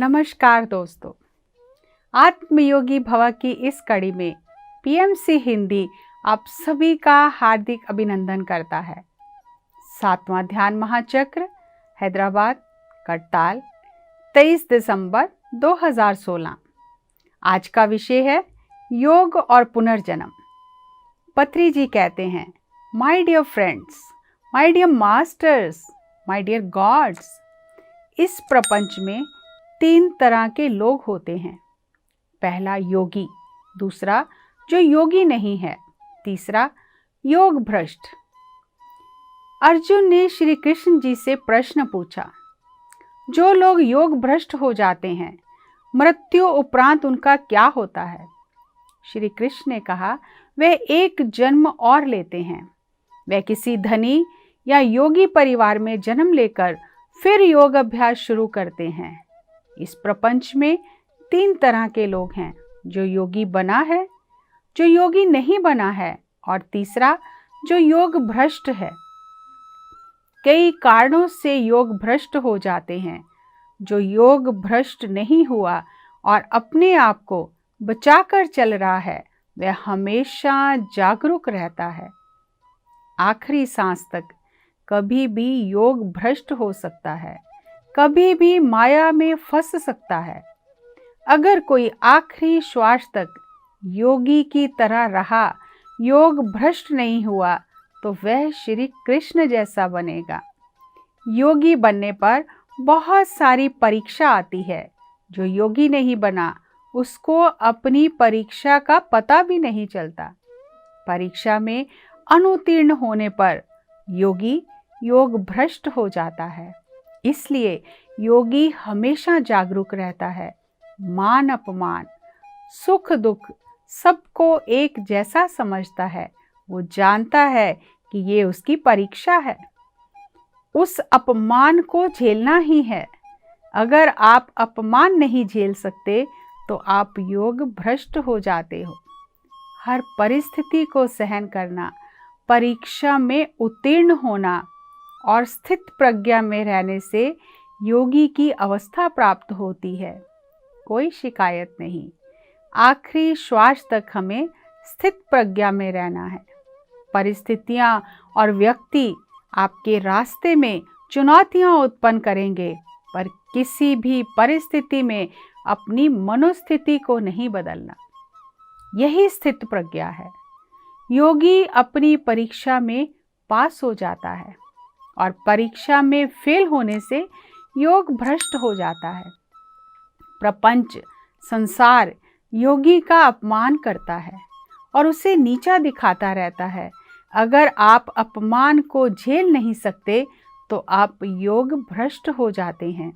नमस्कार दोस्तों, आत्मयोगी भव की इस कड़ी में पीएमसी हिंदी आप सभी का हार्दिक अभिनंदन करता है। 7वां ध्यान महाचक्र हैदराबाद करताल 23 दिसंबर 2016। आज का विषय है योग और पुनर्जन्म। पत्री जी कहते हैं, my dear friends, my dear masters, my dear gods, इस प्रपंच में 3 तरह के लोग होते हैं। पहला योगी, दूसरा जो योगी नहीं है, तीसरा योग भ्रष्ट। अर्जुन ने श्री कृष्ण जी से प्रश्न पूछा, जो लोग योग भ्रष्ट हो जाते हैं, मृत्यु उपरांत उनका क्या होता है? श्री कृष्ण ने कहा, वे एक जन्म और लेते हैं। वे किसी धनी या योगी परिवार में जन्म लेकर फिर योग अभ्यास शुरू करते हैं। इस प्रपंच में 3 तरह के लोग हैं, जो योगी बना है, जो योगी नहीं बना है और तीसरा जो योग भ्रष्ट है। कई कारणों से योग भ्रष्ट हो जाते हैं। जो योग भ्रष्ट नहीं हुआ और अपने आप को बचाकर चल रहा है, वह हमेशा जागरूक रहता है। आखिरी सांस तक कभी भी योग भ्रष्ट हो सकता है, कभी भी माया में फंस सकता है। अगर कोई आखिरी श्वास तक योगी की तरह रहा, योग भ्रष्ट नहीं हुआ, तो वह श्री कृष्ण जैसा बनेगा। योगी बनने पर बहुत सारी परीक्षा आती है। जो योगी नहीं बना, उसको अपनी परीक्षा का पता भी नहीं चलता। परीक्षा में अनुत्तीर्ण होने पर योगी योग भ्रष्ट हो जाता है। इसलिए योगी हमेशा जागरूक रहता है। मान अपमान, सुख दुख सबको एक जैसा समझता है। वो जानता है कि ये उसकी परीक्षा है, उस अपमान को झेलना ही है। अगर आप अपमान नहीं झेल सकते तो आप योग भ्रष्ट हो जाते हो। हर परिस्थिति को सहन करना, परीक्षा में उत्तीर्ण होना और स्थित प्रज्ञा में रहने से योगी की अवस्था प्राप्त होती है। कोई शिकायत नहीं। आखिरी श्वास तक हमें स्थित प्रज्ञा में रहना है। परिस्थितियां और व्यक्ति आपके रास्ते में चुनौतियां उत्पन्न करेंगे, पर किसी भी परिस्थिति में अपनी मनोस्थिति को नहीं बदलना। यही स्थित प्रज्ञा है। योगी अपनी परीक्षा में पास हो जाता है और परीक्षा में फेल होने से योग भ्रष्ट हो जाता है। प्रपंच, संसार योगी का अपमान करता है और उसे नीचा दिखाता रहता है। अगर आप अपमान को झेल नहीं सकते तो आप योग भ्रष्ट हो जाते हैं।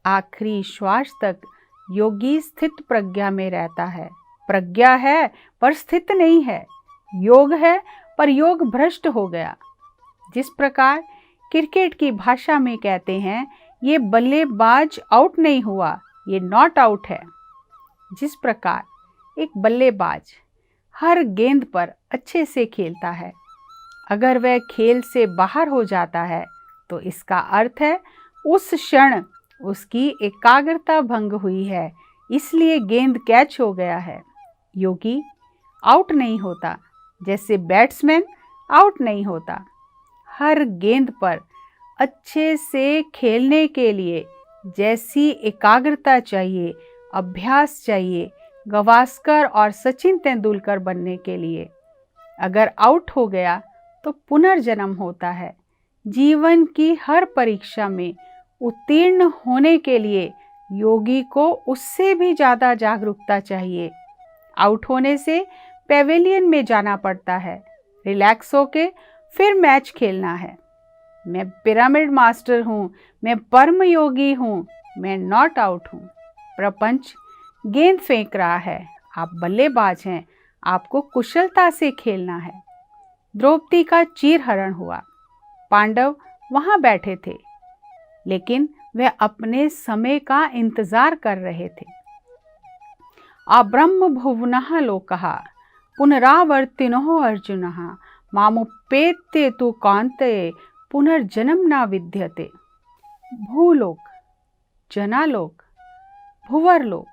आखिरी श्वास तक योगी स्थित प्रज्ञा में रहता है। प्रज्ञा है पर स्थित नहीं है। योग है पर योग भ्रष्ट हो गया। जिस प्रकार क्रिकेट की भाषा में कहते हैं, ये बल्लेबाज आउट नहीं हुआ, ये नॉट आउट है। जिस प्रकार एक बल्लेबाज हर गेंद पर अच्छे से खेलता है, अगर वह खेल से बाहर हो जाता है तो इसका अर्थ है उस क्षण उसकी एकाग्रता भंग हुई है, इसलिए गेंद कैच हो गया है। योगी आउट नहीं होता, जैसे बैट्समैन आउट नहीं होता। हर गेंद पर अच्छे से खेलने के लिए जैसी एकाग्रता चाहिए, अभ्यास चाहिए, गावस्कर और सचिन तेंदुलकर बनने के लिए। अगर आउट हो गया तो पुनर्जन्म होता है। जीवन की हर परीक्षा में उत्तीर्ण होने के लिए योगी को उससे भी ज़्यादा जागरूकता चाहिए। आउट होने से पेविलियन में जाना पड़ता है, रिलैक्स होके फिर मैच खेलना है। मैं पिरामिड मास्टर हूँ, मैं परम योगी हूँ, मैं नॉट आउट हूँ। प्रपंच गेंद फेंक रहा है, आप बल्लेबाज हैं, आपको कुशलता से खेलना है। द्रौपदी का चीरहरण हुआ। पांडव वहाँ बैठे थे, लेकिन वे अपने समय का इंतजार कर रहे थे। अब्रह्म भुवनः लोकः पुनरावर्तिनो अर्जुनः मामुपेत्य तु कान्ते पुनर्जन्म न विद्यते। भूलोक, जनालोक, भुवरलोक,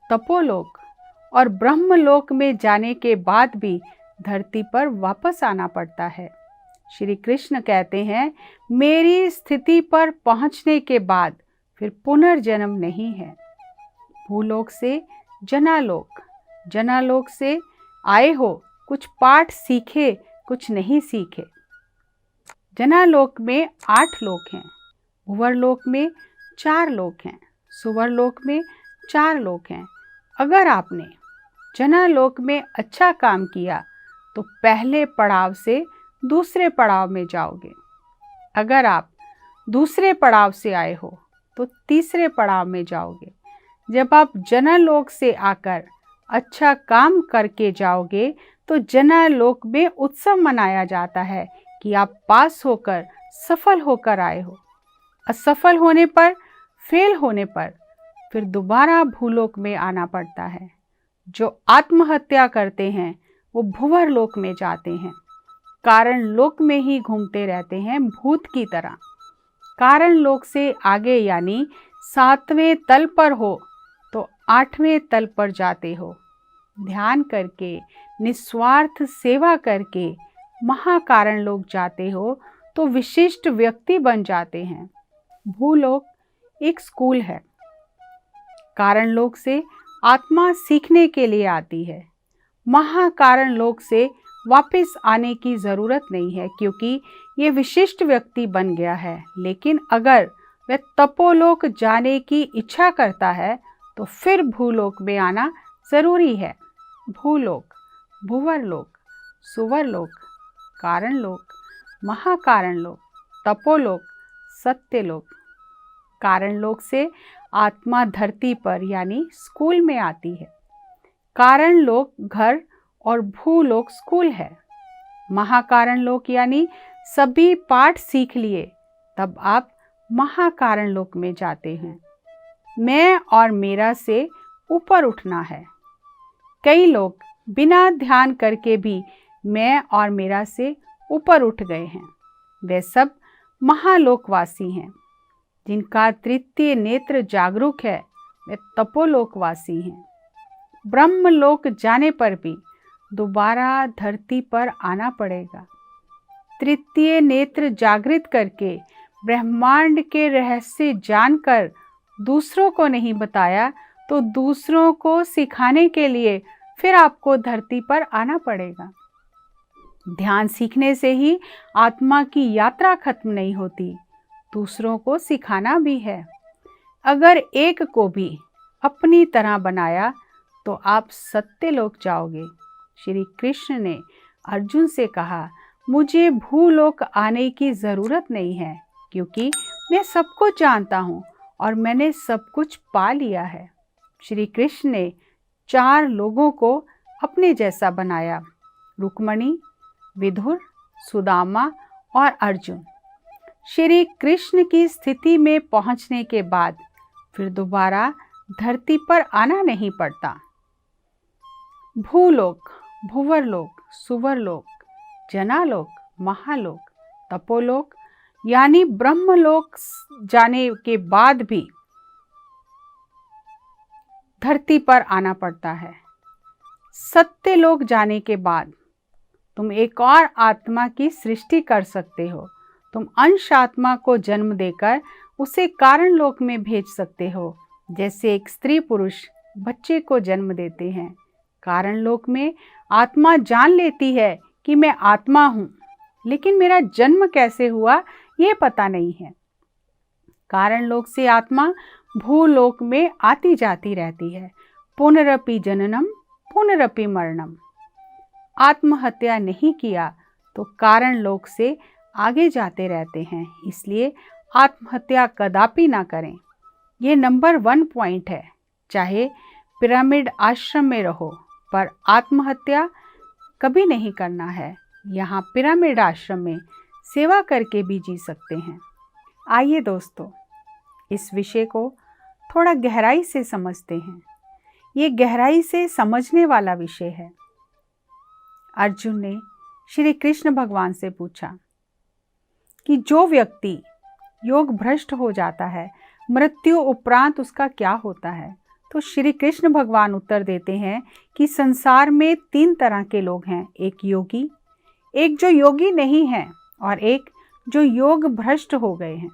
तपोलोक और ब्रह्मलोक में जाने के बाद भी धरती पर वापस आना पड़ता है। श्री कृष्ण कहते हैं, मेरी स्थिति पर पहुंचने के बाद फिर पुनर्जन्म नहीं है। भूलोक से जनालोक, जनालोक से आए हो, कुछ पाठ सीखे, कुछ नहीं सीखे। जनालोक में 8 लोक हैं, भुवरलोक में 4 लोक हैं, सुवरलोक में 4 लोक हैं। अगर आपने जनालोक में अच्छा काम किया तो पहले पड़ाव से दूसरे पड़ाव में जाओगे। अगर आप दूसरे पड़ाव से आए हो तो तीसरे पड़ाव में जाओगे। जब आप जनालोक से आकर अच्छा काम करके जाओगे तो जनालोक में उत्सव मनाया जाता है कि आप पास होकर, सफल होकर आए हो। असफल होने पर, फेल होने पर फिर दोबारा भूलोक में आना पड़ता है। जो आत्महत्या करते हैं वो भुवरलोक में जाते हैं। कारण लोक में ही घूमते रहते हैं भूत की तरह। कारण लोक से आगे यानी 7वें तल पर हो तो 8वें तल पर जाते हो। ध्यान करके, निस्वार्थ सेवा करके महाकारण लोक जाते हो तो विशिष्ट व्यक्ति बन जाते हैं। भूलोक एक स्कूल है। कारण लोक से आत्मा सीखने के लिए आती है। महाकारण लोक से वापस आने की ज़रूरत नहीं है क्योंकि ये विशिष्ट व्यक्ति बन गया है। लेकिन अगर वह तपोलोक जाने की इच्छा करता है तो फिर भूलोक में आना ज़रूरी है। भूलोक, भुवरलोक, सुवरलोक, कारण लोक, महाकारण लोक, तपोलोक, सत्यलोक। कारण लोक से आत्मा धरती पर यानी स्कूल में आती है। कारण लोक घर और भूलोक स्कूल है। महाकारण लोक यानी सभी पाठ सीख लिए तब आप महाकारण लोक में जाते हैं। मैं और मेरा से ऊपर उठना है। कई लोग बिना ध्यान करके भी मैं और मेरा से ऊपर उठ गए हैं। वे सब महालोकवासी हैं। जिनका तृतीय नेत्र जागरूक है वे तपोलोकवासी हैं। ब्रह्मलोक जाने पर भी दोबारा धरती पर आना पड़ेगा। तृतीय नेत्र जागृत करके ब्रह्मांड के रहस्य जानकर दूसरों को नहीं बताया तो दूसरों को सिखाने के लिए फिर आपको धरती पर आना पड़ेगा। ध्यान सीखने से ही आत्मा की यात्रा खत्म नहीं होती, दूसरों को सिखाना भी है। अगर एक को भी अपनी तरह बनाया तो आप सत्यलोक जाओगे। श्री कृष्ण ने अर्जुन से कहा, मुझे भूलोक आने की ज़रूरत नहीं है क्योंकि मैं सब कुछ जानता हूँ और मैंने सब कुछ पा लिया है। श्री कृष्ण ने 4 लोगों को अपने जैसा बनाया, रुक्मणी, विदुर, सुदामा और अर्जुन। श्री कृष्ण की स्थिति में पहुंचने के बाद फिर दोबारा धरती पर आना नहीं पड़ता। भूलोक, भुवरलोक, सुवरलोक, जनालोक, महालोक, तपोलोक यानी ब्रह्मलोक जाने के बाद भी धरती पर आना पड़ता है। सत्यलोक जाने के बाद तुम एक और आत्मा की सृष्टि कर सकते हो। तुम अंश आत्मा को जन्म देकर उसे कारण लोक में भेज सकते हो। जैसे एक स्त्री पुरुष बच्चे को जन्म देते हैं। कारण लोक में आत्मा जान लेती है कि मैं आत्मा हूँ, लेकिन मेरा जन्म कैसे हुआ ये पता नहीं है। कारण लोक से आत्मा भूलोक में आती जाती रहती है। पुनरपि जननम पुनरपि मरणम। आत्महत्या नहीं किया तो कारण लोक से आगे जाते रहते हैं। इसलिए आत्महत्या कदापि ना करें। ये नंबर 1 पॉइंट है। चाहे पिरामिड आश्रम में रहो पर आत्महत्या कभी नहीं करना है। यहाँ पिरामिड आश्रम में सेवा करके भी जी सकते हैं। आइए दोस्तों, इस विषय को थोड़ा गहराई से समझते हैं। ये गहराई से समझने वाला विषय है। अर्जुन ने श्री कृष्ण भगवान से पूछा कि जो व्यक्ति योग भ्रष्ट हो जाता है मृत्यु उपरांत उसका क्या होता है? तो श्री कृष्ण भगवान उत्तर देते हैं कि संसार में 3 तरह के लोग हैं। एक योगी, एक जो योगी नहीं है, और एक जो योग भ्रष्ट हो गए हैं।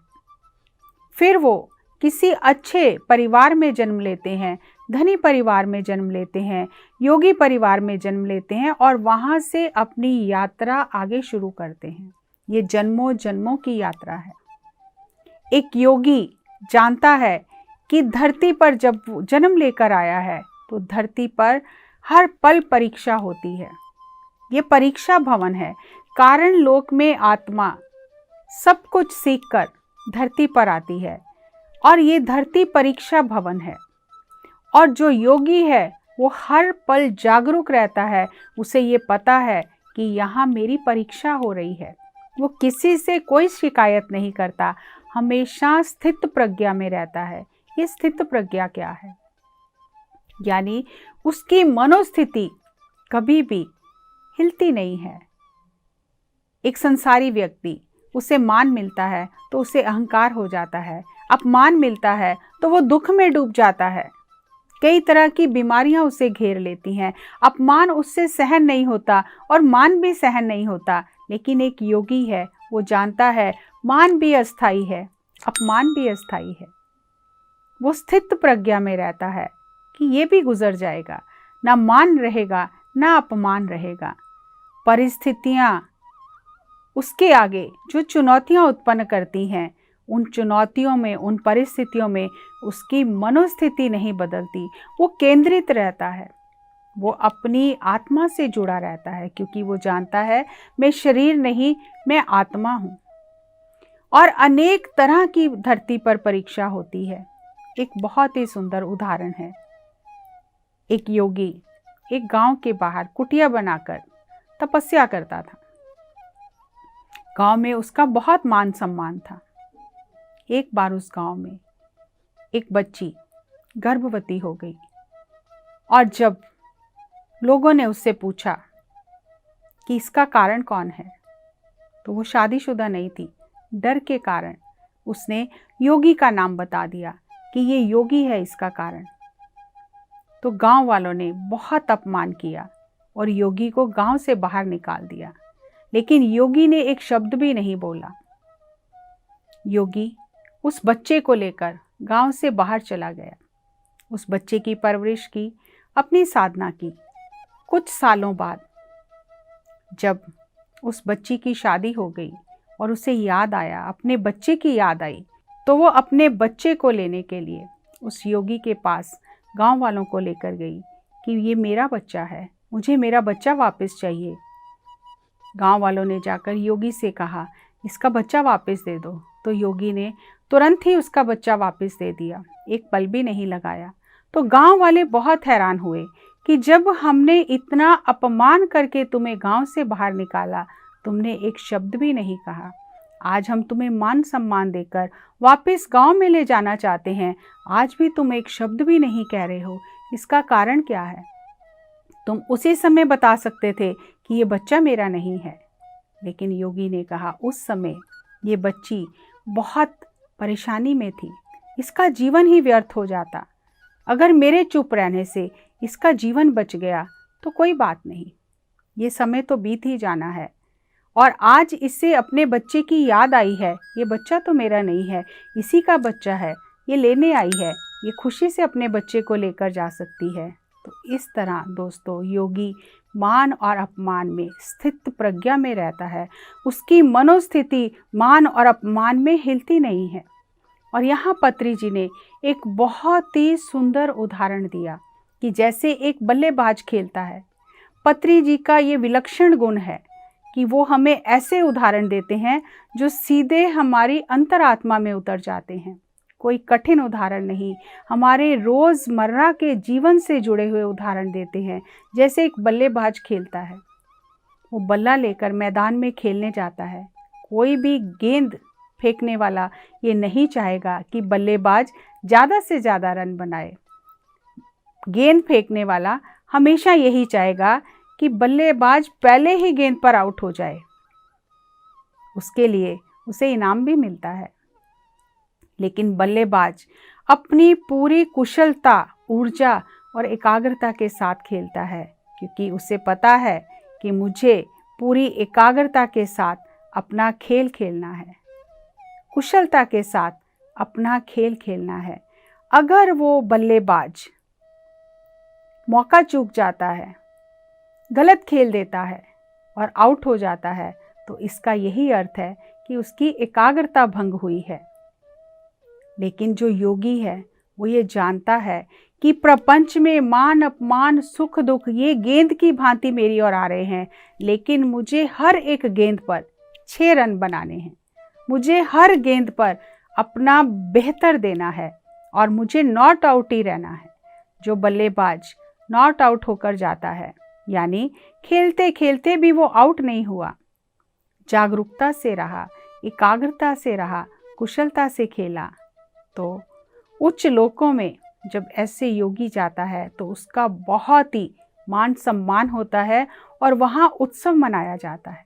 फिर वो किसी अच्छे परिवार में जन्म लेते हैं, धनी परिवार में जन्म लेते हैं, योगी परिवार में जन्म लेते हैं और वहाँ से अपनी यात्रा आगे शुरू करते हैं। ये जन्मों जन्मों की यात्रा है। एक योगी जानता है कि धरती पर जब वो जन्म लेकर आया है तो धरती पर हर पल परीक्षा होती है। ये परीक्षा भवन है। कारण लोक में आत्मा सब कुछ सीखकर धरती पर आती है और ये धरती परीक्षा भवन है। और जो योगी है वो हर पल जागरूक रहता है। उसे ये पता है कि यहाँ मेरी परीक्षा हो रही है। वो किसी से कोई शिकायत नहीं करता, हमेशा स्थित प्रज्ञा में रहता है। ये स्थित प्रज्ञा क्या है? यानी उसकी मनोस्थिति कभी भी हिलती नहीं है। एक संसारी व्यक्ति, उसे मान मिलता है तो उसे अहंकार हो जाता है, अपमान मिलता है तो वो दुख में डूब जाता है। कई तरह की बीमारियां उसे घेर लेती हैं। अपमान उससे सहन नहीं होता और मान भी सहन नहीं होता। लेकिन एक योगी है, वो जानता है मान भी अस्थाई है, अपमान भी अस्थाई है। वो स्थित प्रज्ञा में रहता है कि ये भी गुजर जाएगा, ना मान रहेगा ना अपमान रहेगा। परिस्थितियां उसके आगे जो चुनौतियां उत्पन्न करती हैं, उन चुनौतियों में, उन परिस्थितियों में उसकी मनोस्थिति नहीं बदलती। वो केंद्रित रहता है, वो अपनी आत्मा से जुड़ा रहता है, क्योंकि वो जानता है मैं शरीर नहीं, मैं आत्मा हूँ। और अनेक तरह की धरती पर परीक्षा होती है। एक बहुत ही सुंदर उदाहरण है। एक योगी एक गांव के बाहर कुटिया बनाकर तपस्या करता था। गांव में उसका बहुत मान सम्मान था। एक बार उस गांव में एक बच्ची गर्भवती हो गई और जब लोगों ने उससे पूछा कि इसका कारण कौन है, तो वो शादीशुदा नहीं थी। डर के कारण उसने योगी का नाम बता दिया कि ये योगी है इसका कारण। तो गांव वालों ने बहुत अपमान किया और योगी को गांव से बाहर निकाल दिया। लेकिन योगी ने एक शब्द भी नहीं बोला। योगी उस बच्चे को लेकर गांव से बाहर चला गया। उस बच्चे की परवरिश की, अपनी साधना की। कुछ सालों बाद जब उस बच्ची की शादी हो गई और उसे याद आया, अपने बच्चे की याद आई, तो वो अपने बच्चे को लेने के लिए उस योगी के पास गांव वालों को लेकर गई कि ये मेरा बच्चा है, मुझे मेरा बच्चा वापस चाहिए। गांव वालों ने जाकर योगी से कहा इसका बच्चा वापस दे दो। तो योगी ने तुरंत ही उसका बच्चा वापस दे दिया, एक पल भी नहीं लगाया। तो गांव वाले बहुत हैरान हुए कि जब हमने इतना अपमान करके तुम्हें गांव से बाहर निकाला, तुमने एक शब्द भी नहीं कहा। आज हम तुम्हें मान सम्मान देकर वापस गांव में ले जाना चाहते हैं, आज भी तुम एक शब्द भी नहीं कह रहे हो। इसका कारण क्या है? तुम उसी समय बता सकते थे कि ये बच्चा मेरा नहीं है। लेकिन योगी ने कहा उस समय ये बच्ची बहुत परेशानी में थी, इसका जीवन ही व्यर्थ हो जाता। अगर मेरे चुप रहने से इसका जीवन बच गया तो कोई बात नहीं, ये समय तो बीत ही जाना है। और आज इससे अपने बच्चे की याद आई है, ये बच्चा तो मेरा नहीं है, इसी का बच्चा है, ये लेने आई है, ये खुशी से अपने बच्चे को लेकर जा सकती है। तो इस तरह दोस्तों योगी मान और अपमान में स्थित प्रज्ञा में रहता है। उसकी मनोस्थिति मान और अपमान में हिलती नहीं है। और यहाँ पत्री जी ने एक बहुत ही सुंदर उदाहरण दिया कि जैसे एक बल्लेबाज खेलता है। पत्री जी का ये विलक्षण गुण है कि वो हमें ऐसे उदाहरण देते हैं जो सीधे हमारी अंतरात्मा में उतर जाते हैं। कोई कठिन उदाहरण नहीं, हमारे रोज़मर्रा के जीवन से जुड़े हुए उदाहरण देते हैं। जैसे एक बल्लेबाज खेलता है, वो बल्ला लेकर मैदान में खेलने जाता है। कोई भी गेंद फेंकने वाला ये नहीं चाहेगा कि बल्लेबाज ज़्यादा से ज़्यादा रन बनाए। गेंद फेंकने वाला हमेशा यही चाहेगा कि बल्लेबाज पहले ही गेंद पर आउट हो जाए, उसके लिए उसे इनाम भी मिलता है। लेकिन बल्लेबाज अपनी पूरी कुशलता, ऊर्जा और एकाग्रता के साथ खेलता है, क्योंकि उसे पता है कि मुझे पूरी एकाग्रता के साथ अपना खेल खेलना है, कुशलता के साथ अपना खेल खेलना है। अगर वो बल्लेबाज मौका चूक जाता है, गलत खेल देता है और आउट हो जाता है, तो इसका यही अर्थ है कि उसकी एकाग्रता भंग हुई है। लेकिन जो योगी है वो ये जानता है कि प्रपंच में मान अपमान, सुख दुख ये गेंद की भांति मेरी ओर आ रहे हैं, लेकिन मुझे हर एक गेंद पर 6 रन बनाने हैं, मुझे हर गेंद पर अपना बेहतर देना है और मुझे नॉट आउट ही रहना है। जो बल्लेबाज नॉट आउट होकर जाता है, यानी खेलते खेलते भी वो आउट नहीं हुआ, जागरूकता से रहा, एकाग्रता से रहा, कुशलता से खेला, तो उच्च लोकों में जब ऐसे योगी जाता है तो उसका बहुत ही मान सम्मान होता है और वहाँ उत्सव मनाया जाता है।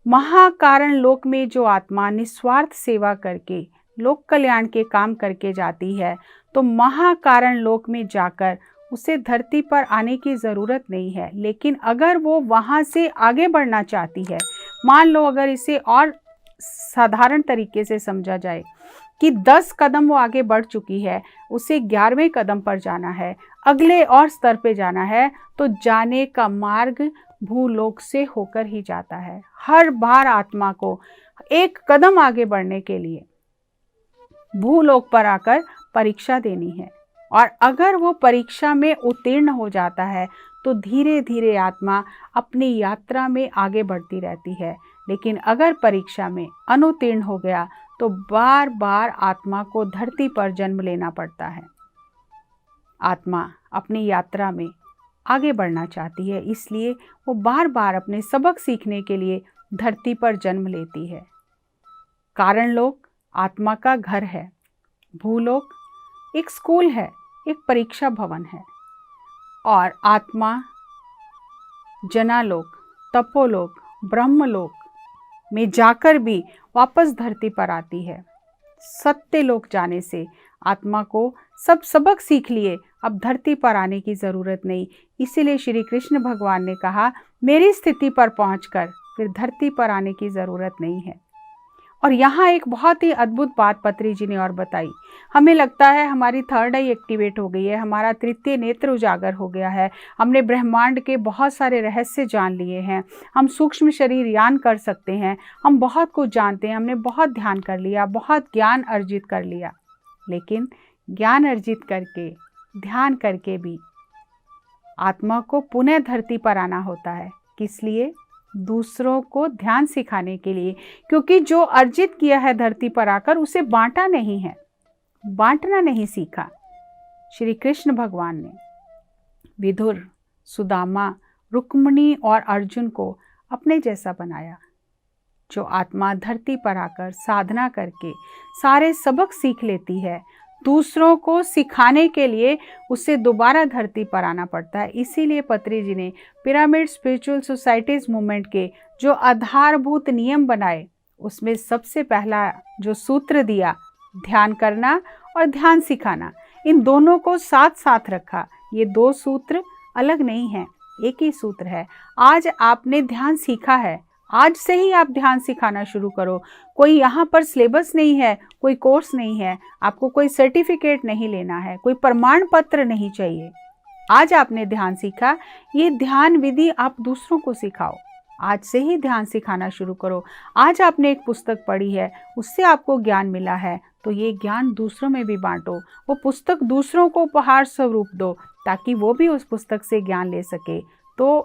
महाकारण लोक में जो आत्मा निस्वार्थ सेवा करके लोक कल्याण के काम करके जाती है, तो महाकारण लोक में जाकर उसे धरती पर आने की ज़रूरत नहीं है। लेकिन अगर वो वहाँ से आगे बढ़ना चाहती है, मान लो अगर इसे और साधारण तरीके से समझा जाए कि 10 कदम वो आगे बढ़ चुकी है, उसे 11वें कदम पर जाना है, अगले और स्तर पे जाना है, तो जाने का मार्ग भूलोक से होकर ही जाता है। हर बार आत्मा को एक कदम आगे बढ़ने के लिए भूलोक पर आकर परीक्षा देनी है, और अगर वो परीक्षा में उत्तीर्ण हो जाता है तो धीरे धीरे आत्मा अपनी यात्रा में आगे बढ़ती रहती है। लेकिन अगर परीक्षा में अनुत्तीर्ण हो गया तो बार बार आत्मा को धरती पर जन्म लेना पड़ता है। आत्मा अपनी यात्रा में आगे बढ़ना चाहती है, इसलिए वो बार बार अपने सबक सीखने के लिए धरती पर जन्म लेती है। कारण लोक आत्मा का घर है, भूलोक एक स्कूल है, एक परीक्षा भवन है, और आत्मा जनालोक, तपोलोक, ब्रह्मलोक में जाकर भी वापस धरती पर आती है। सत्यलोक जाने से आत्मा को सब सबक सीख लिए, अब धरती पर आने की ज़रूरत नहीं। इसीलिए श्री कृष्ण भगवान ने कहा, मेरी स्थिति पर पहुंचकर फिर धरती पर आने की ज़रूरत नहीं है। और यहाँ एक बहुत ही अद्भुत बात पत्री जी ने और बताई। हमें लगता है हमारी थर्ड आई एक्टिवेट हो गई है, हमारा तृतीय नेत्र उजागर हो गया है, हमने ब्रह्मांड के बहुत सारे रहस्य जान लिए हैं, हम सूक्ष्म शरीर यान कर सकते हैं, हम बहुत कुछ जानते हैं, हमने बहुत ध्यान कर लिया, बहुत ज्ञान अर्जित कर लिया। लेकिन ज्ञान अर्जित करके, ध्यान करके भी आत्मा को पुनः धरती पर आना होता है। किस लिए? दूसरों को ध्यान सिखाने के लिए, क्योंकि जो अर्जित किया है धरती पर आकर उसे बांटा नहीं है, बांटना नहीं सीखा। श्री कृष्ण भगवान ने विदुर, सुदामा, रुक्मिणी और अर्जुन को अपने जैसा बनाया। जो आत्मा धरती पर आकर साधना करके सारे सबक सीख लेती है, दूसरों को सिखाने के लिए उसे दोबारा धरती पर आना पड़ता है। इसीलिए पत्री जी ने पिरामिड स्पिरिचुअल सोसाइटीज मूवमेंट के जो आधारभूत नियम बनाए, उसमें सबसे पहला जो सूत्र दिया, ध्यान करना और ध्यान सिखाना, इन दोनों को साथ साथ रखा। ये 2 सूत्र अलग नहीं हैं, एक ही सूत्र है। आज आपने ध्यान सीखा है, आज से ही आप ध्यान सिखाना शुरू करो। कोई यहाँ पर सिलेबस नहीं है, कोई कोर्स नहीं है, आपको कोई सर्टिफिकेट नहीं लेना है, कोई प्रमाण पत्र नहीं चाहिए। आज आपने ध्यान सीखा, ये ध्यान विधि आप दूसरों को सिखाओ। आज से ही ध्यान सिखाना शुरू करो। आज आपने एक पुस्तक पढ़ी है, उससे आपको ज्ञान मिला है, तो ये ज्ञान दूसरों में भी बांटो। वो पुस्तक दूसरों को उपहार स्वरूप दो, ताकि वो भी उस पुस्तक से ज्ञान ले सके। तो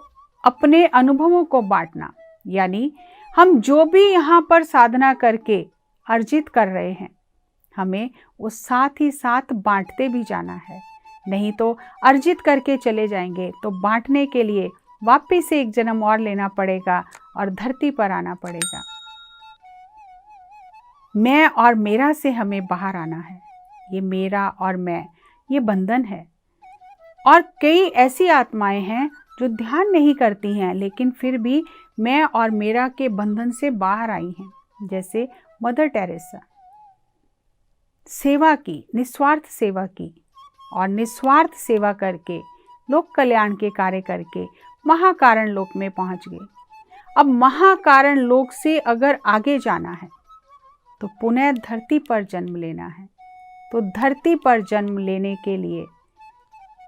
अपने अनुभवों को बांटना, यानी हम जो भी यहाँ पर साधना करके अर्जित कर रहे हैं, हमें वो साथ ही साथ बांटते भी जाना है। नहीं तो अर्जित करके चले जाएंगे तो बांटने के लिए वापिस से एक जन्म और लेना पड़ेगा और धरती पर आना पड़ेगा। मैं और मेरा से हमें बाहर आना है। ये मेरा और मैं, ये बंधन है। और कई ऐसी आत्माएं हैं जो ध्यान नहीं करती हैं, लेकिन फिर भी मैं और मेरा के बंधन से बाहर आई हैं, जैसे मदर टेरेसा। सेवा की, निस्वार्थ सेवा की, और निस्वार्थ सेवा करके, लोक कल्याण के कार्य करके महाकारण लोक में पहुंच गए। अब महाकारण लोक से अगर आगे जाना है तो पुनः धरती पर जन्म लेना है। तो धरती पर जन्म लेने के लिए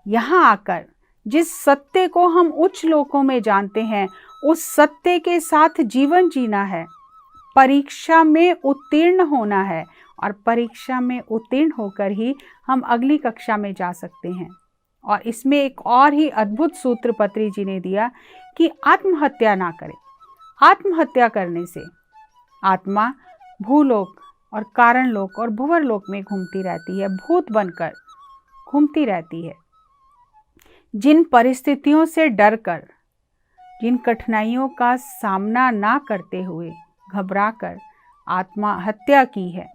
यहाँ आकर जिस सत्य को हम उच्च लोकों में जानते हैं, उस सत्य के साथ जीवन जीना है, परीक्षा में उत्तीर्ण होना है, और परीक्षा में उत्तीर्ण होकर ही हम अगली कक्षा में जा सकते हैं। और इसमें एक और ही अद्भुत सूत्र पत्री जी ने दिया कि आत्महत्या ना करें। आत्महत्या करने से आत्मा भूलोक और कारण लोक और भुवर लोक में घूमती रहती है, भूत बनकर घूमती रहती है। जिन परिस्थितियों से डरकर, जिन कठिनाइयों का सामना ना करते हुए घबराकर आत्महत्या की है,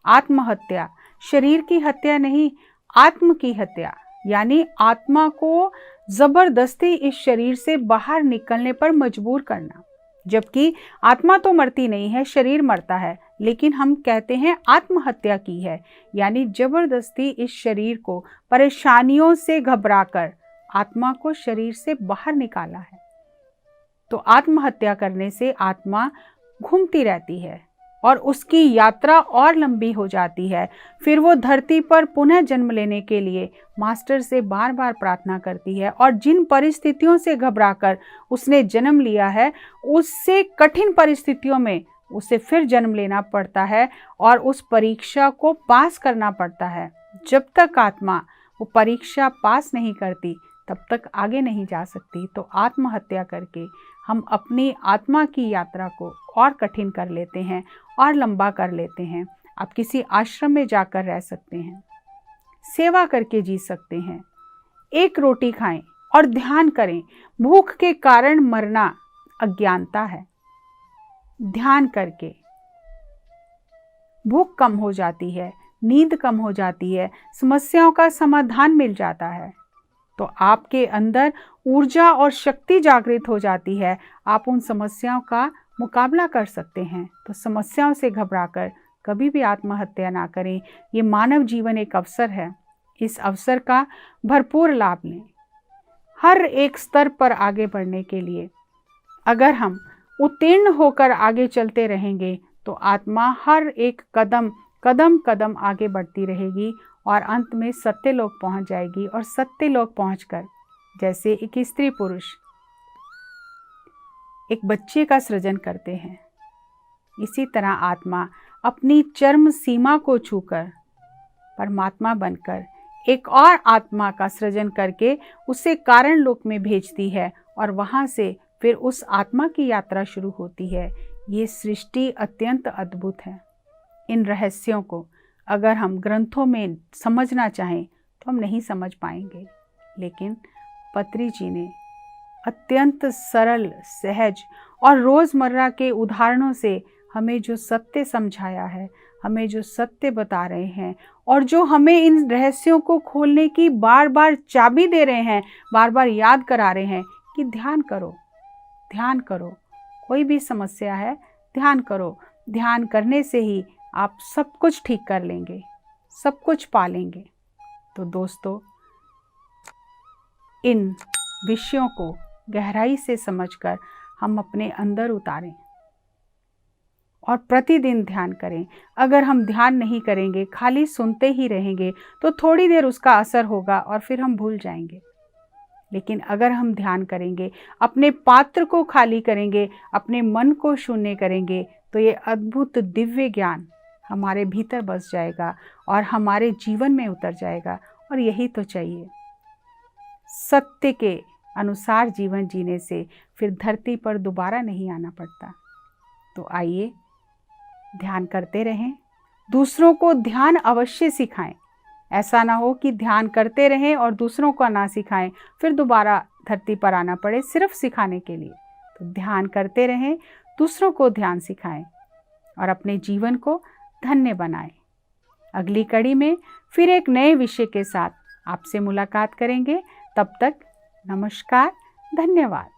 आत्महत्या शरीर की हत्या नहीं, आत्म की हत्या, यानी आत्मा को जबरदस्ती इस शरीर से बाहर निकलने पर मजबूर करना। जबकि आत्मा तो मरती नहीं है, शरीर मरता है, लेकिन हम कहते हैं आत्महत्या की है, यानी जबरदस्ती इस शरीर को परेशानियों से घबराकर आत्मा को शरीर से बाहर निकाला है। तो आत्महत्या करने से आत्मा घूमती रहती है और उसकी यात्रा और लंबी हो जाती है। फिर वो धरती पर पुनः जन्म लेने के लिए मास्टर से बार बार प्रार्थना करती है, और जिन परिस्थितियों से घबराकर उसने जन्म लिया है, उससे कठिन परिस्थितियों में उसे फिर जन्म लेना पड़ता है और उस परीक्षा को पास करना पड़ता है। जब तक आत्मा वो परीक्षा पास नहीं करती तब तक आगे नहीं जा सकती। तो आत्महत्या करके हम अपनी आत्मा की यात्रा को और कठिन कर लेते हैं और लंबा कर लेते हैं। आप किसी आश्रम में जाकर रह सकते हैं, सेवा करके जी सकते हैं, एक रोटी खाएं और ध्यान करें। भूख के कारण मरना अज्ञानता है। ध्यान करके भूख कम हो जाती है, नींद कम हो जाती है, समस्याओं का समाधान मिल जाता है। तो आपके अंदर ऊर्जा और शक्ति जागृत हो जाती है। आप उन समस्याओं का मुकाबला कर सकते हैं। तो समस्याओं से घबराकर कभी भी आत्महत्या ना करें। ये मानव जीवन एक अवसर है, इस अवसर का भरपूर लाभ लें। हर एक स्तर पर आगे बढ़ने के लिए अगर हम उत्तीर्ण होकर आगे चलते रहेंगे तो आत्मा हर एक कदम कदम आगे बढ़ती रहेगी और अंत में सत्यलोक पहुंच जाएगी। और सत्यलोक पहुंचकर जैसे एक स्त्री पुरुष एक बच्चे का सृजन करते हैं, इसी तरह आत्मा अपनी चरम सीमा को छूकर परमात्मा बनकर एक और आत्मा का सृजन करके उसे कारण लोक में भेजती है, और वहां से फिर उस आत्मा की यात्रा शुरू होती है। ये सृष्टि अत्यंत अद्भुत है। इन रहस्यों को अगर हम ग्रंथों में समझना चाहें तो हम नहीं समझ पाएंगे, लेकिन पत्री जी ने अत्यंत सरल, सहज और रोज़मर्रा के उदाहरणों से हमें जो सत्य समझाया है, हमें जो सत्य बता रहे हैं, और जो हमें इन रहस्यों को खोलने की बार बार चाबी दे रहे हैं, बार बार याद करा रहे हैं कि ध्यान करो, ध्यान करो। कोई भी समस्या है, ध्यान करो। ध्यान करने से ही आप सब कुछ ठीक कर लेंगे, सब कुछ पा लेंगे। तो दोस्तों, इन विषयों को गहराई से समझकर हम अपने अंदर उतारें और प्रतिदिन ध्यान करें। अगर हम ध्यान नहीं करेंगे, खाली सुनते ही रहेंगे, तो थोड़ी देर उसका असर होगा और फिर हम भूल जाएंगे। लेकिन अगर हम ध्यान करेंगे, अपने पात्र को खाली करेंगे, अपने मन को शून्य करेंगे, तो ये अद्भुत दिव्य ज्ञान हमारे भीतर बस जाएगा और हमारे जीवन में उतर जाएगा। और यही तो चाहिए। सत्य के अनुसार जीवन जीने से फिर धरती पर दोबारा नहीं आना पड़ता। तो आइए ध्यान करते रहें, दूसरों को ध्यान अवश्य सिखाएं। ऐसा ना हो कि ध्यान करते रहें और दूसरों को ना सिखाएं, फिर दोबारा धरती पर आना पड़े सिर्फ सिखाने के लिए। तो ध्यान करते रहें, दूसरों को ध्यान सिखाएं और अपने जीवन को धन्य बनाएं। अगली कड़ी में फिर एक नए विषय के साथ आपसे मुलाकात करेंगे। तब तक नमस्कार, धन्यवाद।